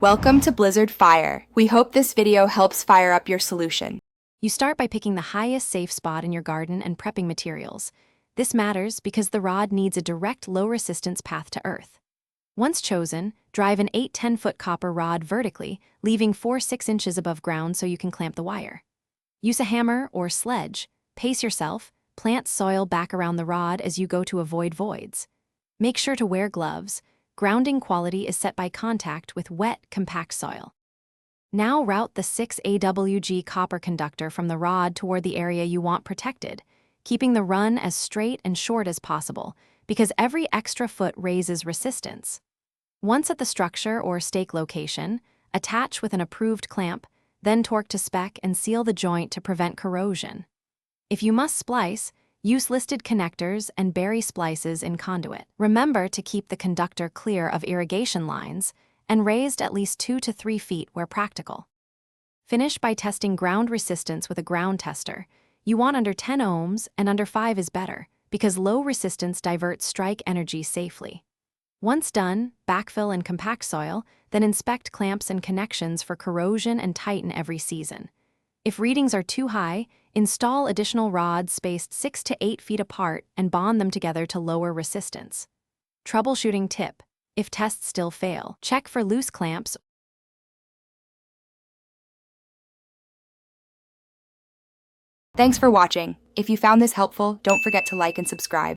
Welcome to Blizzard Fire. We hope this video helps fire up your solution. You start by picking the highest safe spot in your garden and prepping materials. This matters because the rod needs a direct low-resistance path to earth. Once chosen, drive an 8-10-foot copper rod vertically, leaving 4-6 inches above ground so you can clamp the wire. Use a hammer or sledge, pace yourself, plant soil back around the rod as you go to avoid voids. Make sure to wear gloves. Grounding quality is set by contact with wet, compact soil. Now route the 6 AWG copper conductor from the rod toward the area you want protected, keeping the run as straight and short as possible, because every extra foot raises resistance. Once at the structure or stake location, attach with an approved clamp, then torque to spec and seal the joint to prevent corrosion. If you must splice, use listed connectors and bury splices in conduit. Remember to keep the conductor clear of irrigation lines and raised at least 2 to 3 feet where practical. Finish by testing ground resistance with a ground tester. You want under 10 ohms and under 5 is better, because low resistance diverts strike energy safely. Once done, backfill and compact soil, then inspect clamps and connections for corrosion and tighten every season. If readings are too high, install additional rods spaced 6 to 8 feet apart and bond them together to lower resistance. Troubleshooting tip: if tests still fail, check for loose clamps. Thanks for watching. If you found this helpful, don't forget to like and subscribe.